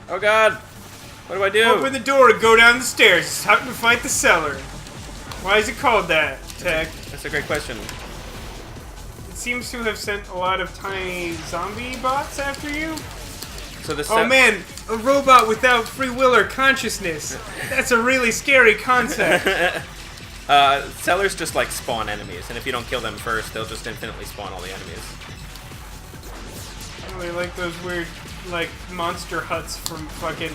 Oh god! What do I do? Open the door and go down the stairs. It's time to fight the cellar. Why is it called that, Tech? That's a great question. It seems to have sent a lot of tiny zombie bots after you. So the Oh man, a robot without free will or consciousness. That's a really scary concept. Cellars just like spawn enemies, and if you don't kill them first, they'll just infinitely spawn all the enemies. Oh, they like those weird, like, monster huts from fucking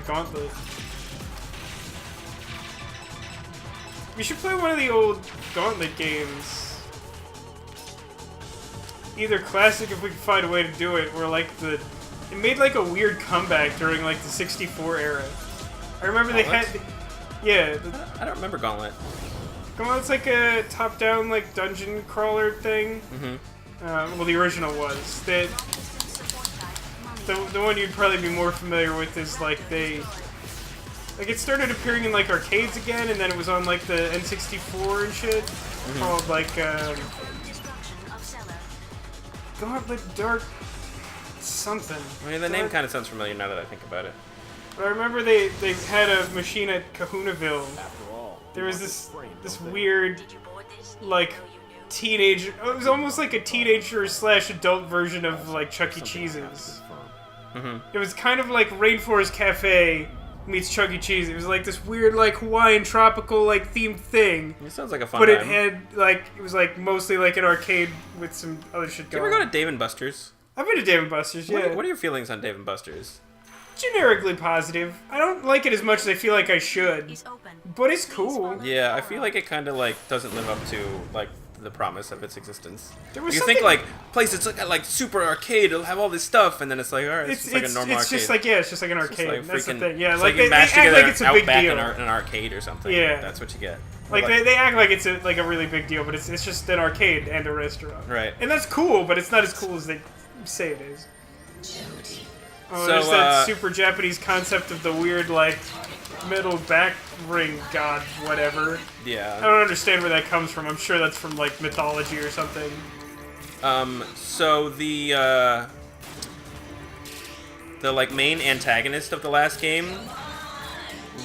Gauntlet. We should play one of the old Gauntlet games. Either classic if we can find a way to do it, or like it made like a weird comeback during like the 64 era. I remember they had, yeah. I don't remember Gauntlet. Gauntlet's like a top-down like dungeon crawler thing. Mm-hmm. Well, the original was that. The one you'd probably be more familiar with is like it started appearing in like arcades again, and then it was on like the N64 and shit, called like Gauntlet Dark something. I mean, the name kind of sounds familiar now that I think about it. But I remember they had a machine at Kahunaville. There was this weird like teenager. It was almost like a teenager / adult version of like Chuck E. Cheese's. It was kind of like Rainforest Cafe meets Chuck E. Cheese. It was like this weird, like Hawaiian tropical, like themed thing. It sounds like a fun but time. it had like it was like mostly like an arcade with some other shit going. You ever go to Dave and Buster's? I've been to Dave & Buster's. Yeah. What are your feelings on Dave & Buster's? Generically positive. I don't like it as much as I feel like I should, but it's cool. Yeah, I feel like it kind of like doesn't live up to like the promise of its existence. You something... think like place it's like super arcade, it'll have all this stuff, and then it's like alright, it's just like a normal arcade. It's just like an arcade. Like that's the freaking, thing. Yeah, it's like you they mash act together like it's a big Outback deal. in an arcade or something. Yeah, that's what you get. Like they act like it's like a really big deal, but it's just an arcade and a restaurant. Right. And that's cool, but it's not as cool as they say it is. Oh, so, there's that super Japanese concept of the weird like metal back ring god whatever. Yeah. I don't understand where that comes from. I'm sure that's from like mythology or something. So the like main antagonist of the last game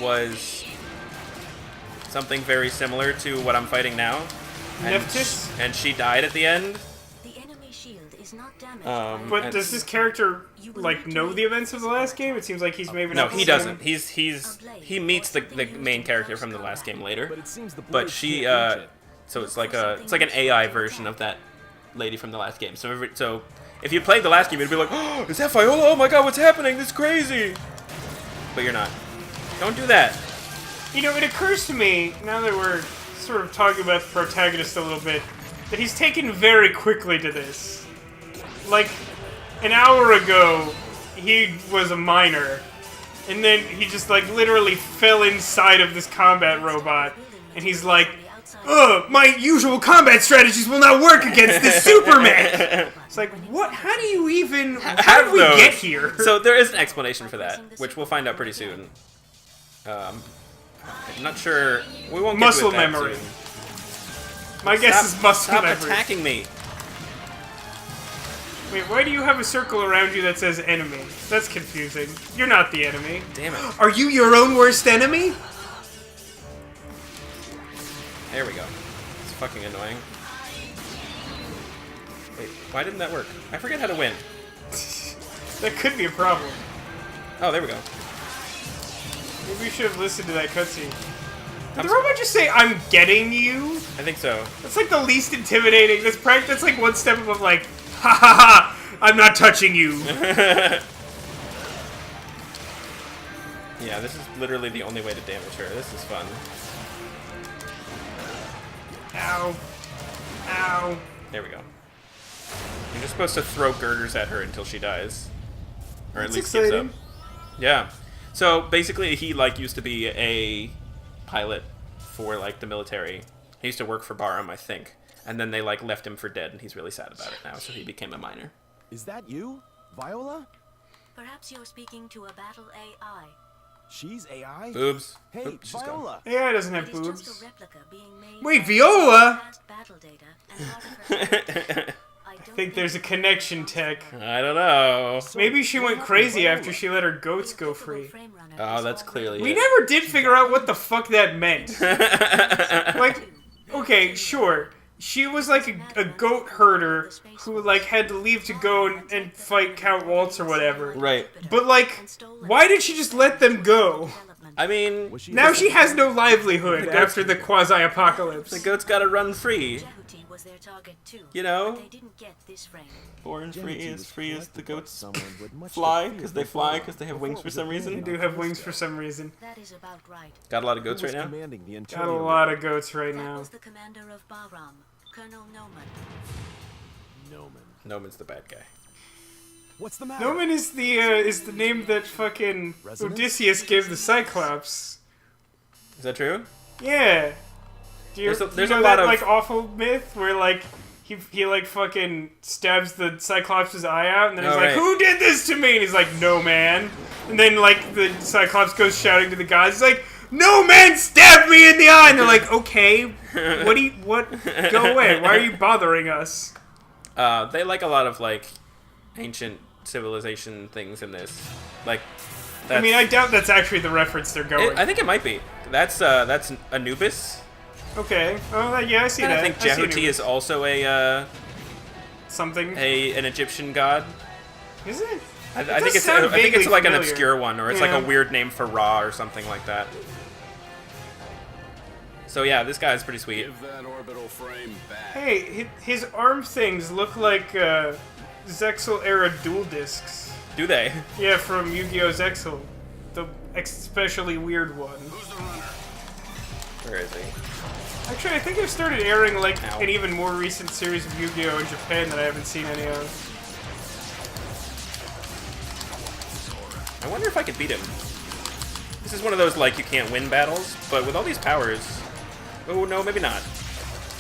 was something very similar to what I'm fighting now. Nephthys? And she died at the end. The enemy shield is not damaged. But does this character like know the events of the last game? It seems like he's maybe no, not. he doesn't. He meets the main character from the last game later. But she so it's like an AI version of that lady from the last game. So if you played the last game, you'd be like, oh, is that Viola? Oh my god, what's happening? This is crazy. But you're not. Don't do that. You know, it occurs to me now that we're sort of talking about the protagonist a little bit that he's taken very quickly to this. Like an hour ago, he was a miner, and then he just like literally fell inside of this combat robot, and he's like, ugh, my usual combat strategies will not work against this Superman. It's like, what? How do you even? How did we get here? So there is an explanation for that, which we'll find out pretty soon. I'm not sure. We won't get muscle to it that memory. soon. My guess is muscle memory. Stop attacking me. Wait, why do you have a circle around you that says enemy? That's confusing. You're not the enemy. Damn it. Are you your own worst enemy? There we go. It's fucking annoying. Wait, why didn't that work? I forget how to win. That could be a problem. Oh, there we go. Maybe we should have listened to that cutscene. Did the robot just say, I'm getting you? I think so. That's like the least intimidating. That's like one step above like, ha ha ha, I'm not touching you. Yeah, this is literally the only way to damage her. This is fun. Ow. Ow. There we go. You're just supposed to throw girders at her until she dies. Or at least gives up. Yeah. So basically he like used to be a pilot for like the military. He used to work for Barham, I think. And then they like left him for dead and he's really sad about it now, so he became a miner. Is that you, Viola? Perhaps you're speaking to a battle AI. She's AI? Boobs. Hey, Oops, she's Viola! AI doesn't have It is boobs. just a replica being made Wait, by Viola? advanced battle data and artifact. I don't think there's a connection, Tech. I don't know. Maybe she went crazy after she let her goats go free. Oh, that's clearly We it. never did figure out what the fuck that meant. Like, okay, sure. She was like a goat herder who like had to leave to go and fight Count Waltz or whatever. Right. But like, why did she just let them go? I mean, Now she has no livelihood after the quasi-apocalypse. the goat's gotta run free. Jehuti was their target too. You know? But they didn't get this frame. Born free as the goats Someone with much fly, to fear because they before- fly, because they have wings for some They reason. do have wings for some reason. That is about right. Got a lot of Who goats right was now? commanding the Got a interior? lot of goats right That now. was the commander of Bahram, Colonel Noman. Noman. Noman's the bad guy. What's the matter? Noman is the name that fucking Resonance? Odysseus gave the Cyclops. Is that true? Yeah. Do you, There's you a know lot that of- like awful myth where like he like fucking stabs the Cyclops' eye out and then he's Oh, like, right. "Who did this to me?" And he's like, "No man." And then like the Cyclops goes shouting to the gods, he's like, "No man stabbed me in the eye." And they're like, "Okay, what? Go away. Why are you bothering us?" They like a lot of like ancient civilization things in this. Like, I mean, I doubt that's actually the reference they're going. I think it might be. That's Anubis. Okay. Oh, yeah, I see And that. I think see Jehuti is also an something. Egyptian god. Is it? I does think it's sound I think it's vaguely like an familiar. obscure one, or it's like Yeah. a weird name for Ra or something like that. So yeah, this guy's pretty sweet. Give that orbital frame back. Hey, his arm things look like Zexal era dual discs. Do they? Yeah, from Yu-Gi-Oh! Zexal. The especially weird one. Who's the runner? Where is he? Actually, I think they've started airing like Ow. an even more recent series of Yu-Gi-Oh! In Japan that I haven't seen any of. I wonder if I could beat him. This is one of those like you can't win battles, but with all these powers. Oh no, maybe not.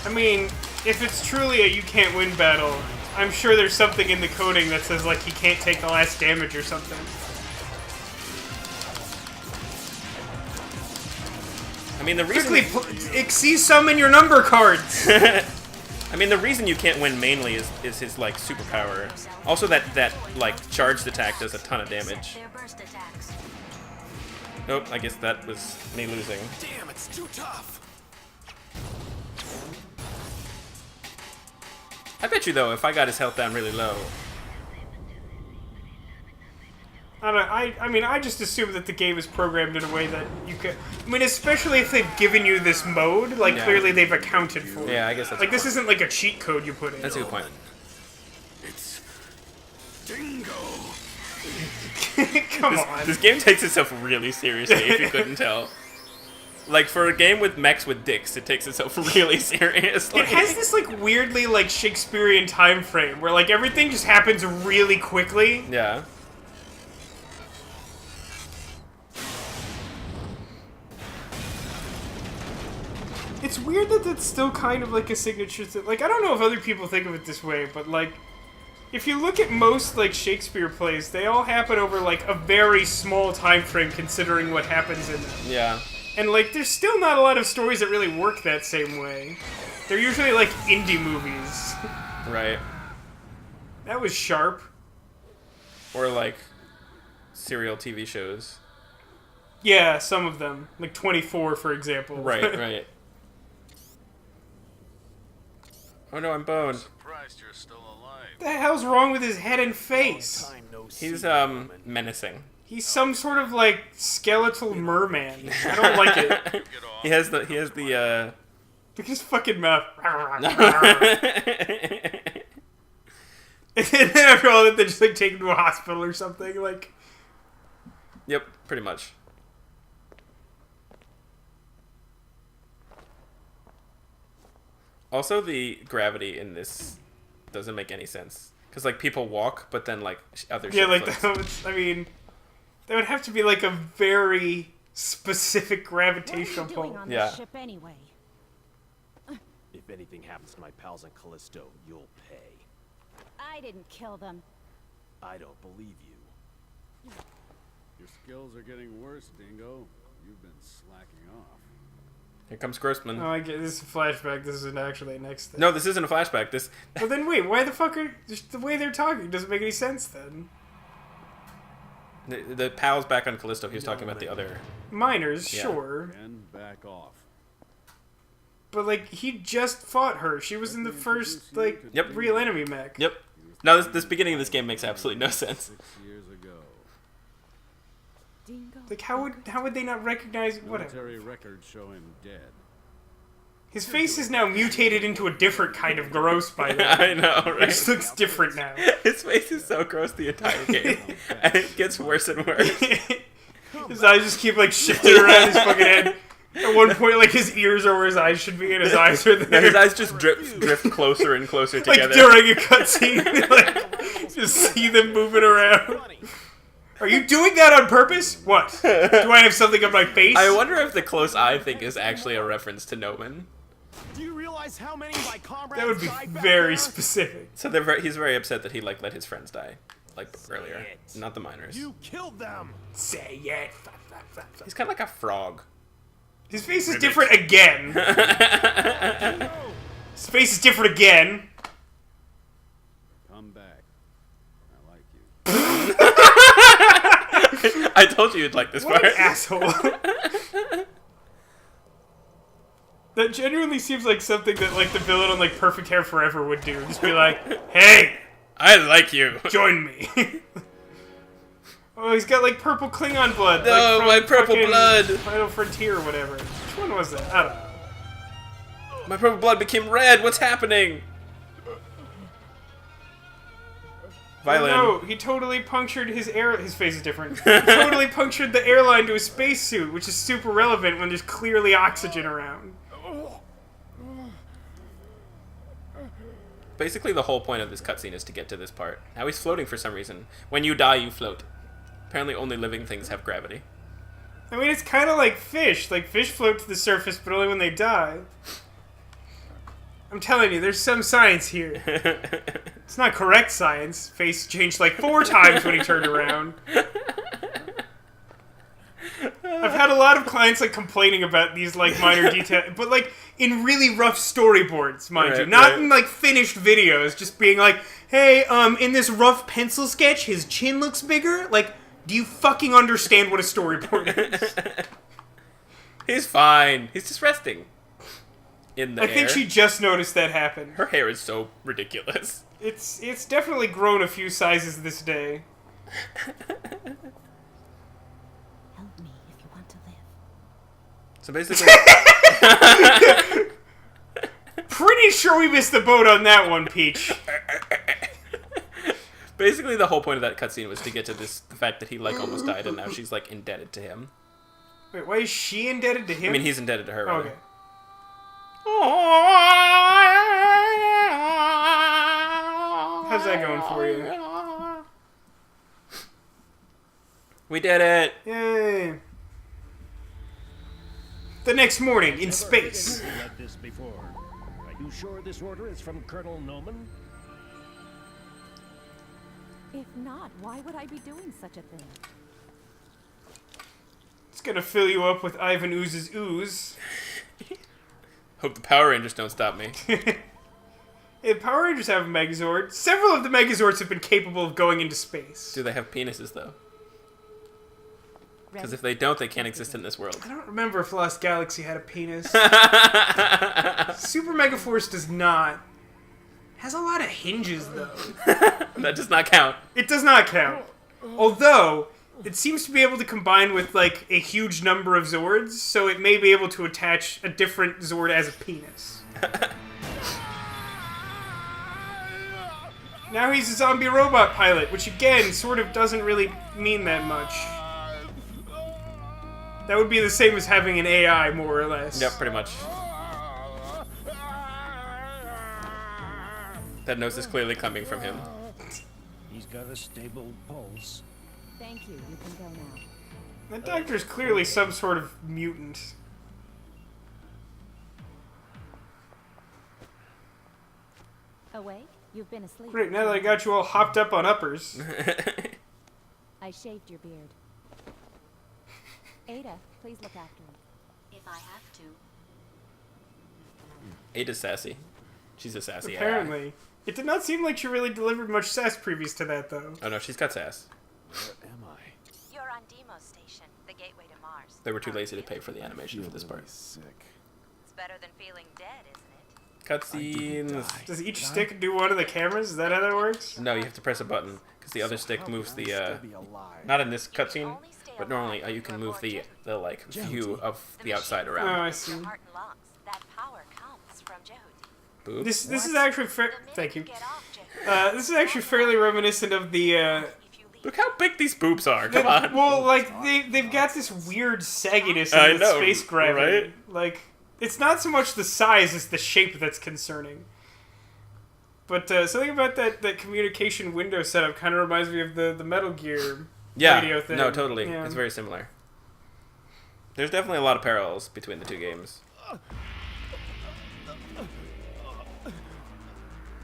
I mean, if it's truly a you can't win battle, I'm sure there's something in the coding that says like he can't take the last damage or something. I mean the reason. Quickly, Xyz summon your number cards! I mean the reason you can't win mainly is his like superpower. Also that like charged attack does a ton of damage. Their burst attacks. Nope, I guess that was me losing. Damn, it's too tough. I bet you though, if I got his health down really low. I mean, I just assume that the game is programmed in a way that you can. I mean, especially if they've given you this mode, like Yeah. clearly they've accounted for it. Yeah, I guess that's Like this isn't like a cheat code you put in. that's a good point. It's Dingo. Come on. This game takes itself really seriously, if you couldn't tell. Like for a game with mechs with dicks, it takes itself really seriously. It has this like weirdly like Shakespearean time frame where like everything just happens really quickly. Yeah. It's weird that that's still kind of like a signature thing. Like I don't know if other people think of it this way, but like if you look at most like Shakespeare plays, they all happen over like a very small time frame considering what happens in them. Yeah. And like there's still not a lot of stories that really work that same way. They're usually like indie movies. Right. That was sharp. Or like serial TV shows. Yeah, some of them. Like 24 for example. Right, right. Oh no, I'm boned. Surprised you're still alive. What the hell's wrong with his head and face? Time no see, He's Noman. menacing. He's some sort of like skeletal merman. I don't like it. He has the Look at his fucking mouth. And then after all that, they just like take him to a hospital or something. Like, Yep, pretty much. Also, the gravity in this doesn't make any sense. Because, like, people walk, but then, like, other yeah, shit like floats. that would, I mean, that would have to be like a very specific What are you gravitational doing pull. on Yeah. this ship anyway? If anything happens to my pals in Callisto, you'll pay. I didn't kill them. I don't believe you. Your skills are getting worse, Dingo. You've been slacking off. Here comes Grossman. Oh, I get this is a flashback. This isn't actually a next thing. No, this isn't a flashback. This. Well, then wait. Why the fuck are just the way they're talking doesn't make any sense then? The pal's back on Callisto. He was talking about the other. Miners, Yeah. sure, And back off. but like he just fought her. She was in the first like Yep. real enemy mech. Yep. Now this beginning of this game makes absolutely no sense. 6 years ago. Dingo. Like how would they not recognize whatever? Military records show him dead. His face is now mutated into a different kind of gross by the way. I know, It right? just looks different now. His face is so gross the entire game, and it gets worse and worse. His eyes just keep like shifting around his fucking head. At one point, like his ears are where his eyes should be, and his eyes are Now there. his eyes just drift closer and closer like together. during a cutscene, like just see them moving around. Are you doing that on purpose? What? Do I have something on my face? I wonder if the close eye thing is actually a reference to Noman. Do you realize how many of my comrades That would be died back very there? specific. So he's very upset that he let his friends die, earlier, it. not the miners. You killed them. Say it. He's kind of like a frog. His face is different again. His face is different again. Come back. I like you. I told you you'd like this What part. an asshole. That genuinely seems like something that like the villain on like Perfect Hair Forever would do. Just be like, hey, I like you. join me. Oh, he's got like purple Klingon blood. No, like, from my purple fucking blood. Final Frontier or whatever. Which one was that? I don't know. My purple blood became red. What's happening? Violin. No, he totally punctured his air. His face is different. He totally punctured the airline to his spacesuit, which is super relevant when there's clearly oxygen around. Basically, the whole point of this cutscene is to get to this part. Now he's floating for some reason. When you die, you float. Apparently, only living things have gravity. I mean, it's kind of like fish. Like, fish float to the surface, but only when they die. I'm telling you, there's some science here. It's not correct science. Face changed like 4 times when he turned around. I've had a lot of clients like complaining about these like minor details, but like in really rough storyboards, mind you, Right, not right. in like finished videos. Just being like, hey, in this rough pencil sketch, his chin looks bigger. Like, do you fucking understand what a storyboard is? He's fine. He's just resting. In the I air. think she just noticed that happen. Her hair is so ridiculous. It's definitely grown a few sizes this day. Help me if you want to live. So basically, Pretty sure we missed the boat on that one, Peach. basically the whole point of that cutscene was to get to the fact that he like almost died, and now she's like indebted to him. Wait, why is she indebted to him? I mean, he's indebted to her. Okay. How's that going for you? We did it. Yay. The next morning, in space. Read this before. Are you sure this order is from Colonel Noman? If not, why would I be doing such a thing? It's gonna fill you up with Ivan Ooze's ooze. Hope the Power Rangers don't stop me. Hey, Power Rangers have a Megazord. Several of the Megazords have been capable of going into space. Do they have penises though? Because if they don't, they can't exist in this world. I don't remember if Lost Galaxy had a penis. Super Megaforce does not. Has a lot of hinges, though. That does not count. It does not count. Although, it seems to be able to combine with, like, a huge number of Zords, so it may be able to attach a different Zord as a penis. Now he's a zombie robot pilot, which again, sort of doesn't really mean that much. That would be the same as having an AI, more or less. Yep, pretty much. That nose is clearly coming from him. He's got a stable pulse. Thank you. You can go now. That doctor's clearly some sort of mutant. Awake? You've been asleep. Great, now that I got you all hopped up on uppers. I shaved your beard. Ada, please look after him. If I have to. Ada's sassy. She's a sassy AI. Apparently. It did not seem like she really delivered much sass previous to that, though. Oh no, she's got sass. Where am I? You're on Deimos Station, the gateway to Mars. They were too lazy to pay for the animation for this part. Sick. It's better than feeling dead, isn't it? Cutscenes. Does each stick do one of the cameras? Is that how that works? No, you have to press a button because the other stick moves the. Still be alive. Not in this cutscene, but normally you can move the like view of the outside Oh, around. I see. Your heart and lungs. That power comes from Jehuti. Boob. This is actually The minute thank you. get off Jehuti, This is actually fairly reminiscent of the. if you leave, Look how big these boobs are. Come on. Well, like they've got this weird sagginess I in the know, space gravity. right? Like it's not so much the size as the shape that's concerning. But something about that communication window setup kind of reminds me of the Metal Gear Yeah. radio thing. No, totally. Yeah. It's very similar. There's definitely a lot of parallels between the two games.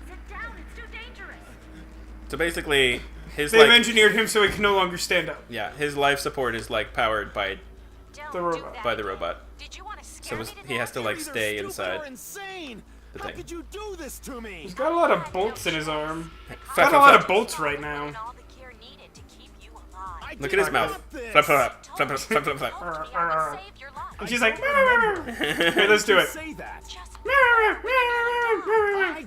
sit down. It's too dangerous. So basically, his They've like engineered him so he can no longer stand up. yeah, his life support is like powered by Don't The do robot. that by the again. robot. Did you want to So scare me to he has death? to like You're either stay stupid inside or insane. the How thing. could you do this to me? He's got a lot of bolts in his arm. Flap, Got a flap, lot flap. of bolts right now. And all the gear needed to keep you alive. I Look at his did mouth. not this. Flap, flap, flap, flap, flap, flap, flap. Told you I would save your life. And she's like, Hey, hey, let's do it. Say that. Just I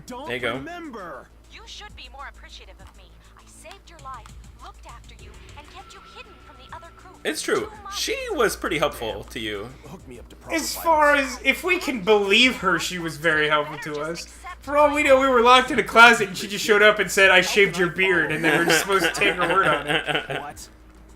don't There you go. remember. You should be more appreciative of me. I saved your life, looked after you, and kept you hidden from the other crew. It's true. 2 months. She was pretty helpful to you. Hook me up to proper As far as if we can believe her, she was very helpful to us. For all we know, we were locked in a closet and she just showed up and said, "I shaved your beard," and then we're just supposed to take her word on it. What?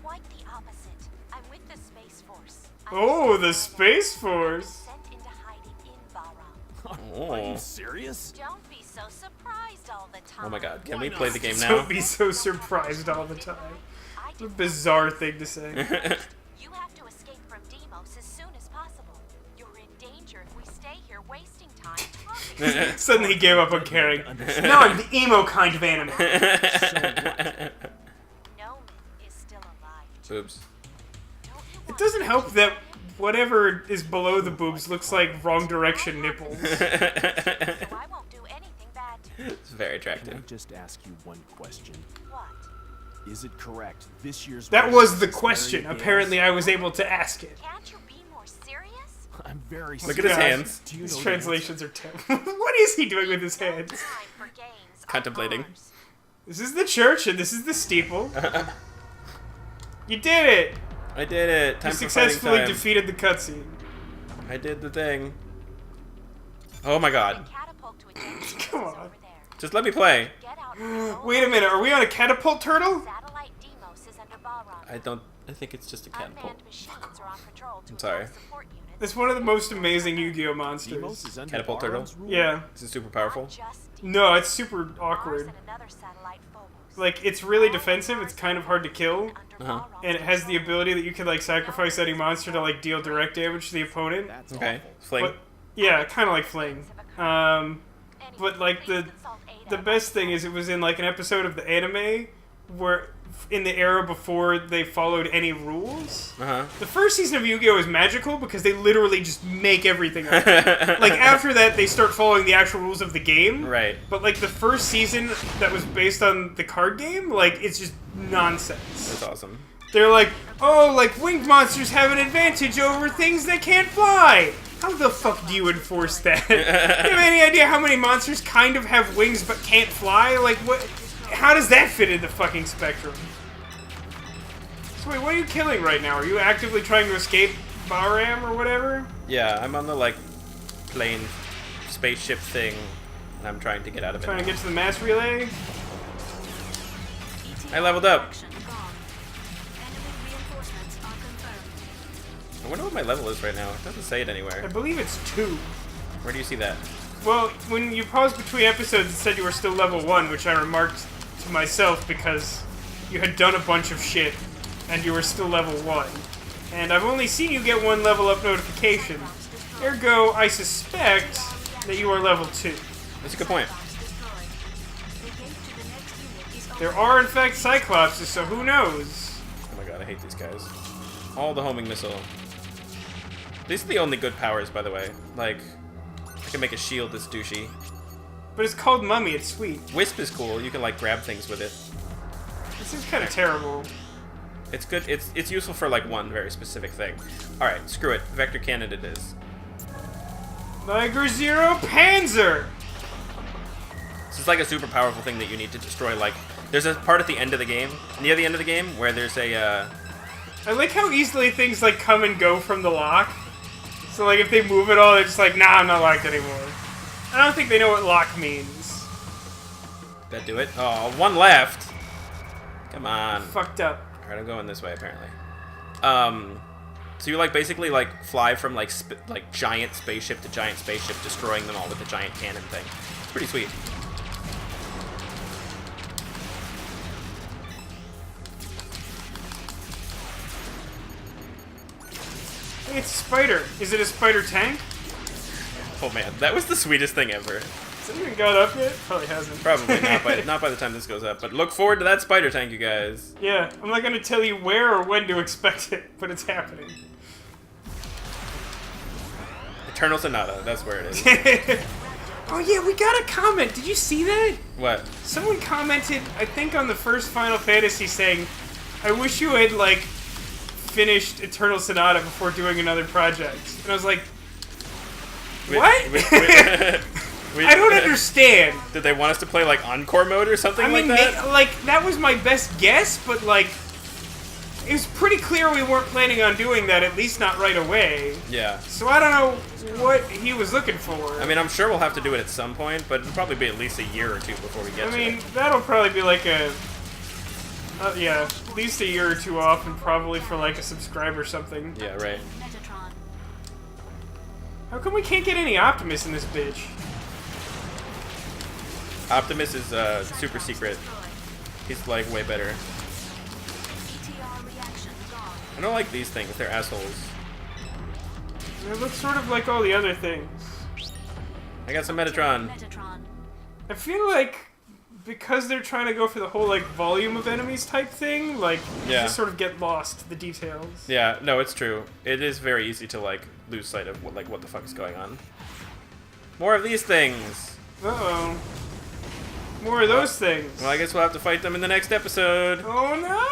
Quite the opposite. I'm with the Space Force. Oh, the Space Force. Sent into hiding in Bahram. Are you Oh. serious? Don't be so surprised all the time. Oh my god. Can Why we not? play the game now? Don't be so surprised all the time. I What a did bizarre thing to say. You have to escape from Deimos as soon as possible. You're in danger if we stay here wasting time talking. Suddenly he gave up on caring. Now I'm the emo kind of anime. Noman is still alive. Boobs. Don't you It want doesn't help that whatever is below the boobs looks like wrong direction nipples. so I won't do anything bad to you. It's very Can I attractive. just ask you one question? What? Is it correct this year's That winner was is the Mary question. Gales? Apparently I was able to ask it. Can't you be more serious? I'm very Look at his God. hands. Do you His know the translations are terrible. What is he doing with his hands? Time for games on Contemplating. Mars. This is the church and this is the steeple. You did it! I did it. Time You for fighting successfully time. defeated the cutscene. I did the thing. Oh my god. Catapult to a danger Come zone on. over there. Just let me play. Get out and Wait a minute, are we on a catapult turtle? Satellite Deimos is under Bahram. I think it's just a catapult. Unmanned machines are on patrol to sorry. alert support units. It's one of the most amazing Yu-Gi-Oh Deimos monsters. is under Catapult turtle? Bahram's rule? Yeah. Is it super powerful? Not just Deimos. No, it's super Mars awkward. and another satellite, Phobos. Like, it's really defensive, it's kind of hard to kill, Under Uh-huh. Bahram's and it has the control. ability that you can, like, sacrifice any monster to, like, deal direct damage to the opponent. That's Okay. awful. Fling. But, yeah, kind of like Fling. But, like, Please consult the ADA. best thing is it was in, like, an episode of the anime where, in the era before they followed any rules. Uh-huh. The first season of Yu-Gi-Oh! Is magical because they literally just make everything up. Like, after that, they start following the actual rules of the game. Right. But, like, the first season that was based on the card game, like, it's just nonsense. That's awesome. They're like, oh, like, winged monsters have an advantage over things that can't fly. How the fuck do you enforce that? Do you have any idea how many monsters kind of have wings but can't fly? Like, what? How does that fit in the fucking spectrum? So wait, what are you killing right now? Are you actively trying to escape Bahram or whatever? Yeah, I'm on the, like, plane spaceship thing, and I'm trying to get out of it. Trying to get to the mass relay? I leveled up. Action gone. Enemy reinforcements are confirmed. I wonder what my level is right now. It doesn't say it I anywhere. believe it's 2. Where do you see that? Well, when you paused between episodes, it said you were still level 1, which I remarked to myself because you had done a bunch of shit, and you were still level 1. And I've only seen you get 1 level up notification. Ergo, I suspect that you are level 2. That's a good point. There are, in fact, Cyclopses, so who knows? Oh my god, I hate these guys. All the homing missile. These are the only good powers, by the way. Like, I can make a shield that's douchey. But it's called Mummy. It's sweet. Wisp is cool. You can like grab things with it. This is kind of terrible. It's good. It's useful for like one very specific thing. All right, screw it. Vector cannon it is. Liger Zero Panzer. This is like a super powerful thing that you need to destroy. Like, there's a part at the end of the game, near the end of the game, where there's a. I like how easily things like come and go from the lock. So like if they move at all, they're just like, nah, I'm not locked anymore. I don't think they know what lock means. That do it? Oh, one left. Come on. Fucked up. All right, I'm going this way apparently. So you like basically like fly from like giant spaceship to giant spaceship, destroying them all with the giant cannon thing. It's pretty sweet. Hey, it's a spider. Is it a spider tank? Oh man, that was the sweetest thing ever. Has it even got up yet? Probably hasn't. Probably not by the time this goes up, but look forward to that spider tank, you guys. Yeah, I'm not gonna tell you where or when to expect it, but it's happening. Eternal Sonata, that's where it is. Oh yeah, we got a comment. Did you see that? What? Someone commented, I think on the first Final Fantasy, saying, I wish you had, like, finished Eternal Sonata before doing another project. And I was like, what? I don't understand. Did they want us to play, like, Encore mode or something like that? That was my best guess, but, like, it was pretty clear we weren't planning on doing that, at least not right away. Yeah. So I don't know what he was looking for. I mean, I'm sure we'll have to do it at some point, but it'll probably be at least a year or two before we get to it. I mean, that'll probably be like a... yeah, at least a year or two off, and probably for like a subscribe or something. Yeah, right. How come we can't get any Optimus in this bitch? Optimus is super secret. He's like way better. I don't like these things. They're assholes. They look sort of like all the other things. I got some Metatron. I feel like because they're trying to go for the whole like volume of enemies type thing, like you just sort of get lost the details. Yeah, no, it's true. It is very easy to like lose sight of what the fuck is going on. More of these things. Uh-oh. More of those things. Well, I guess we'll have to fight them in the next episode. Oh no!